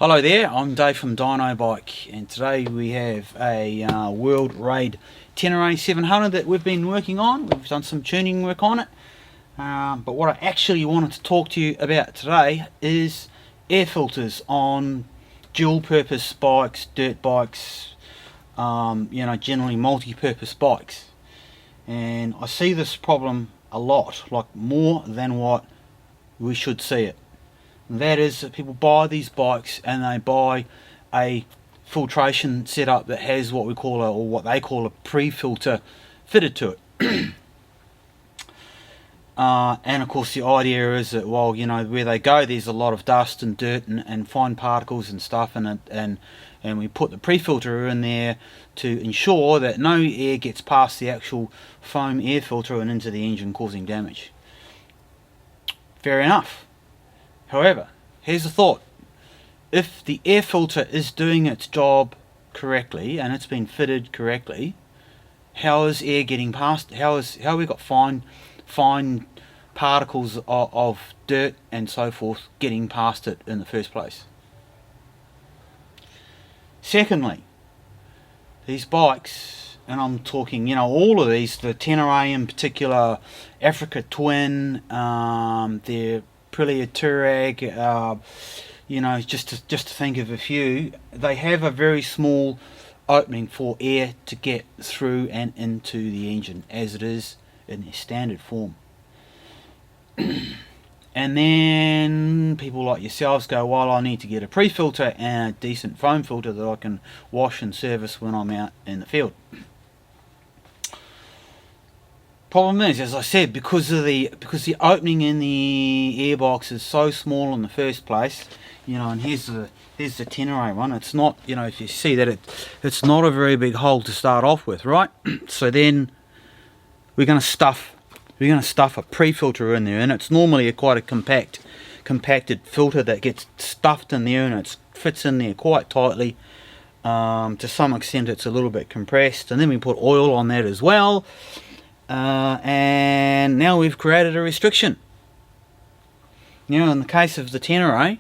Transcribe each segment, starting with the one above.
Hello there, I'm Dave from Dynobike, and today we have a World Raid Tenere 700 that we've been working on. We've done some tuning work on it, but what I actually wanted to talk to you about today is air filters on dual purpose bikes, dirt bikes, generally multi-purpose bikes. And I see this problem a lot, like more than what we should see it. And that is that people buy these bikes and they buy a filtration setup that has what they call a pre-filter fitted to it. And of course the idea is that, well, where they go there's a lot of dust and dirt and fine particles and stuff in it, and we put the pre-filter in there to ensure that no air gets past the actual foam air filter and into the engine, causing damage. Fair enough. However, here's the thought. If the air filter is doing its job correctly and it's been fitted correctly, how is air getting past? How have we got fine particles of dirt and so forth getting past it in the first place? Secondly, these bikes, and I'm talking, all of these, the Tenere in particular, Africa Twin, their Aprilia Turag, just to think of a few, they have a very small opening for air to get through and into the engine as it is in their standard form. And then people like yourselves go, well, I need to get a pre-filter and a decent foam filter that I can wash and service when I'm out in the field. Problem is, as I said, because the opening in the airbox is so small in the first place, and here's the Tenere one. It's not, if you see that it's not a very big hole to start off with, right? So then we're going to stuff a pre-filter in there, and it's normally quite a compacted filter that gets stuffed in there, and it fits in there quite tightly. To some extent it's a little bit compressed, and then we put oil on that as well. And now we've created a restriction. In the case of the Tenere,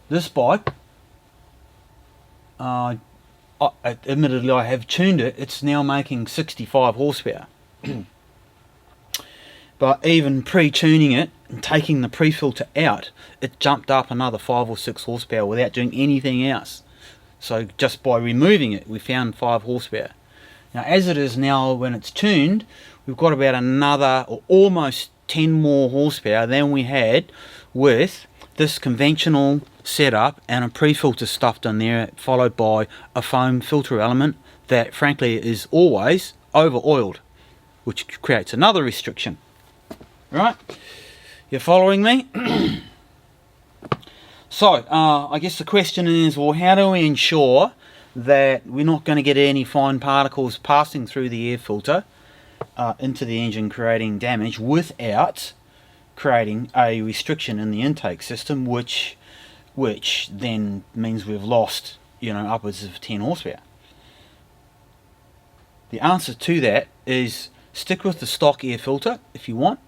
this bike, admittedly I have tuned it, it's now making 65 horsepower. But even pre-tuning it and taking the pre-filter out, it jumped up another 5 or 6 horsepower without doing anything else. So just by removing it, we found 5 horsepower. Now as it is now, when it's tuned, we've got about another or almost 10 more horsepower than we had with this conventional setup and a pre-filter stuffed in there, followed by a foam filter element that frankly is always over-oiled, which creates another restriction. Right? You're following me? So, I guess the question is, well, how do we ensure that we're not going to get any fine particles passing through the air filter into the engine, creating damage without creating a restriction in the intake system, which then means we've lost, upwards of 10 horsepower? The answer to that is stick with the stock air filter if you want.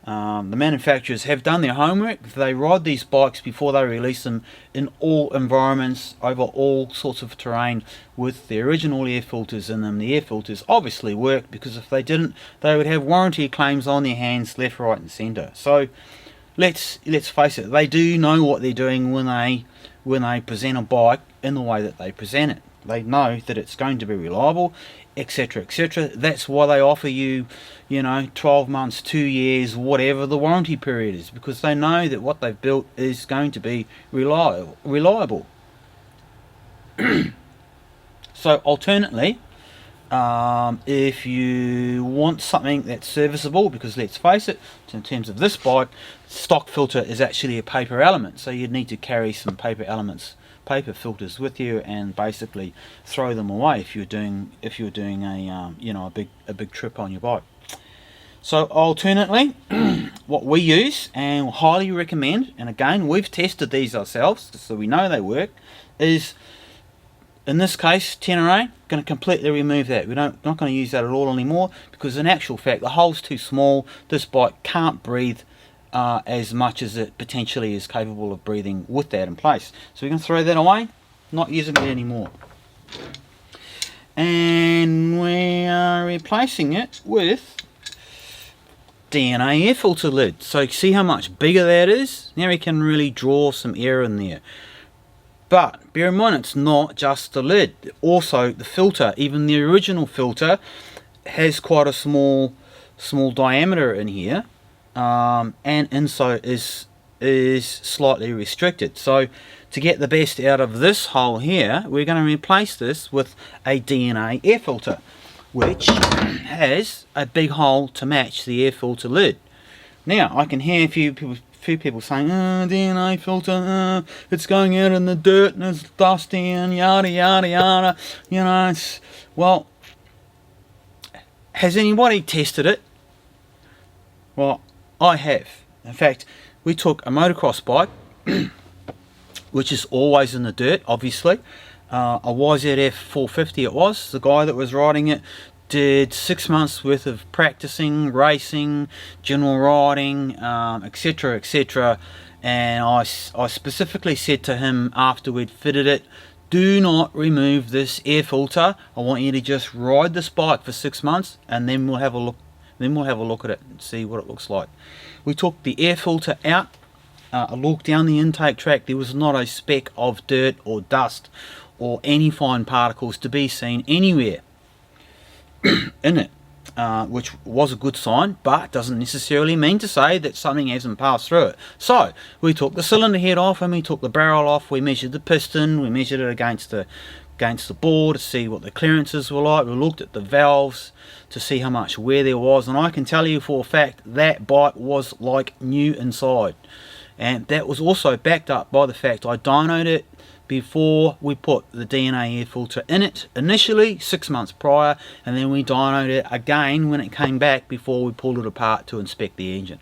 The manufacturers have done their homework. They ride these bikes before they release them in all environments, over all sorts of terrain, with the original air filters in them. The air filters obviously work, because if they didn't, they would have warranty claims on their hands left, right and centre. So let's face it, they do know what they're doing when they present a bike in the way that they present it. They know that it's going to be reliable, etc, etc. That's why they offer you 12 months, 2 years, whatever the warranty period is, because they know that what they've built is going to be reliable. So alternately, if you want something that's serviceable, because let's face it, in terms of this bike, stock filter is actually a paper element, so you'd need to carry some paper filters with you and basically throw them away if you're doing a big trip on your bike. So alternately, what we use and highly recommend, and again we've tested these ourselves so we know they work, is in this case Tenere, going to completely remove that. We're not going to use that at all anymore, because in actual fact the hole's too small. This bike can't breathe as much as it potentially is capable of breathing with that in place. So we're going to throw that away, not using it anymore. And we are replacing it with DNA air filter lid. So see how much bigger that is? Now we can really draw some air in there. But bear in mind, it's not just the lid. Also the filter, even the original filter, has quite a small diameter in here. And inside is slightly restricted. So to get the best out of this hole here, we're going to replace this with a DNA air filter, which has a big hole to match the air filter lid. Now I can hear a few people saying, DNA filter, it's going out in the dirt and it's dusty and yada yada yada. You know, well, has anybody tested it? Well, I have. In fact, we took a motocross bike, which is always in the dirt, obviously. A YZF 450 it was. The guy that was riding it did 6 months worth of practicing, racing, general riding, etc, etc. And I specifically said to him after we'd fitted it, do not remove this air filter. I want you to just ride this bike for 6 months and then we'll have a look. Then we'll have a look at it and see what it looks like. We took the air filter out. I looked down the intake track. There was not a speck of dirt or dust or any fine particles to be seen anywhere in it, which was a good sign, but doesn't necessarily mean to say that something hasn't passed through it. So we took the cylinder head off and we took the barrel off. We measured the piston. We measured it against the bore to see what the clearances were like. We looked at the valves to see how much wear there was, and I can tell you for a fact that bike was like new inside. And that was also backed up by the fact I dynoed it before we put the DNA air filter in it initially 6 months prior, and then we dynoed it again when it came back before we pulled it apart to inspect the engine.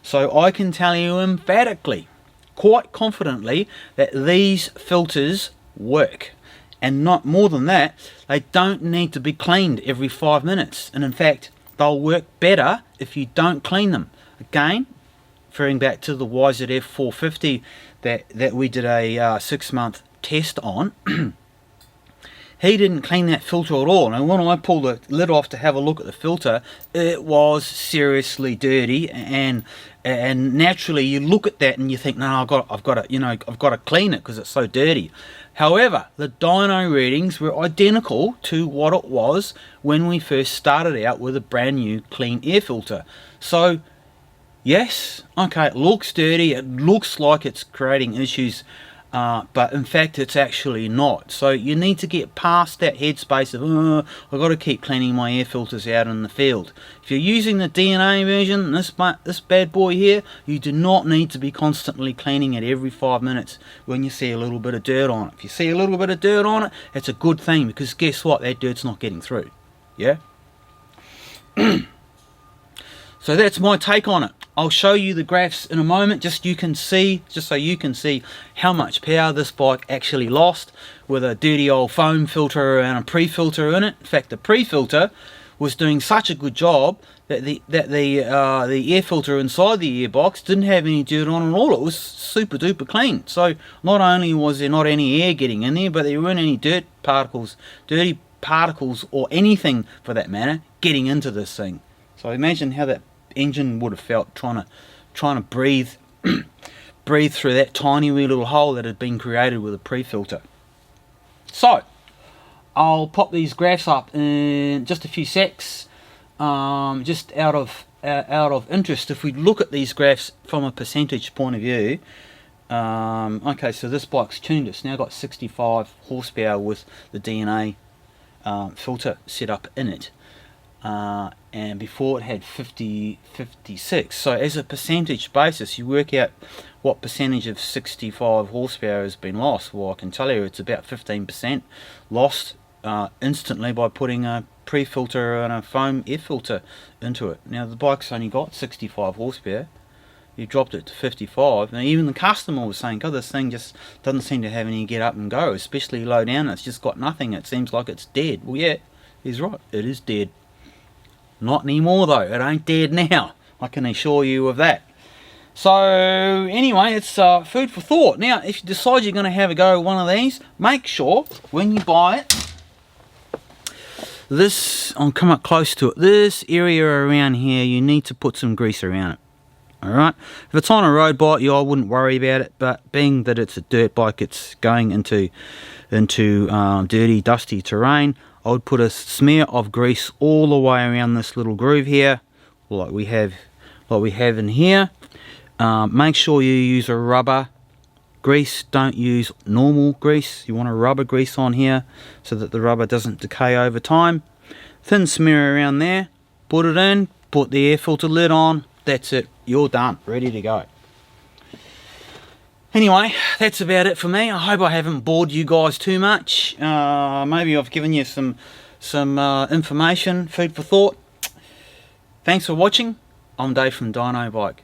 So I can tell you emphatically, quite confidently, that these filters work. And not more than that, they don't need to be cleaned every 5 minutes. And in fact, they'll work better if you don't clean them. Again, referring back to the YZF 450 that we did a 6 month test on, he didn't clean that filter at all. And when I pulled the lid off to have a look at the filter, it was seriously dirty. And naturally, you look at that and you think, no, I've got to clean it because it's so dirty. However, the dyno readings were identical to what it was when we first started out with a brand new clean air filter. So, yes, okay, it looks dirty, it looks like it's creating issues, but in fact it's actually not. So you need to get past that headspace of, I've got to keep cleaning my air filters out in the field. If you're using the DNA version, this bad boy here, you do not need to be constantly cleaning it every 5 minutes when you see a little bit of dirt on it. If you see a little bit of dirt on it, it's a good thing, because guess what, that dirt's not getting through. Yeah? So that's my take on it. I'll show you the graphs in a moment, just so you can see how much power this bike actually lost with a dirty old foam filter and a pre-filter in it. In fact, the pre-filter was doing such a good job that the air filter inside the airbox didn't have any dirt on at all. It was super duper clean. So not only was there not any air getting in there, but there weren't any dirty particles or anything for that matter getting into this thing. So imagine how that engine would have felt trying to breathe through that tiny wee little hole that had been created with a pre-filter. So I'll pop these graphs up in just a few secs, just out of interest. If we look at these graphs from a percentage point of view, okay, so this bike's tuned. It's now got 65 horsepower with the DNA filter set up in it. And before it had 56. So as a percentage basis, you work out what percentage of 65 horsepower has been lost. Well, I can tell you it's about 15% lost instantly by putting a pre-filter and a foam air filter into it. Now the bike's only got 65 horsepower. You dropped it to 55, and even the customer was saying, God, this thing just doesn't seem to have any get up and go, especially low down. It's just got nothing. It seems like it's dead. Well, yeah, he's right. It is dead. Not anymore though, it ain't dead now, I can assure you of that. So anyway, it's food for thought. Now, if you decide you're going to have a go at one of these, make sure when you buy it, I'll come up close to it, this area around here, you need to put some grease around it. Alright, if it's on a road bike, I wouldn't worry about it, but being that it's a dirt bike, it's going into dirty, dusty terrain, I would put a smear of grease all the way around this little groove here, like we have in here. Make sure you use a rubber grease, don't use normal grease. You want a rubber grease on here so that the rubber doesn't decay over time. Thin smear around there, put it in, put the air filter lid on, that's it, you're done, ready to go. Anyway, that's about it for me. I hope I haven't bored you guys too much. Maybe I've given you some information, food for thought. Thanks for watching. I'm Dave from Dynobike.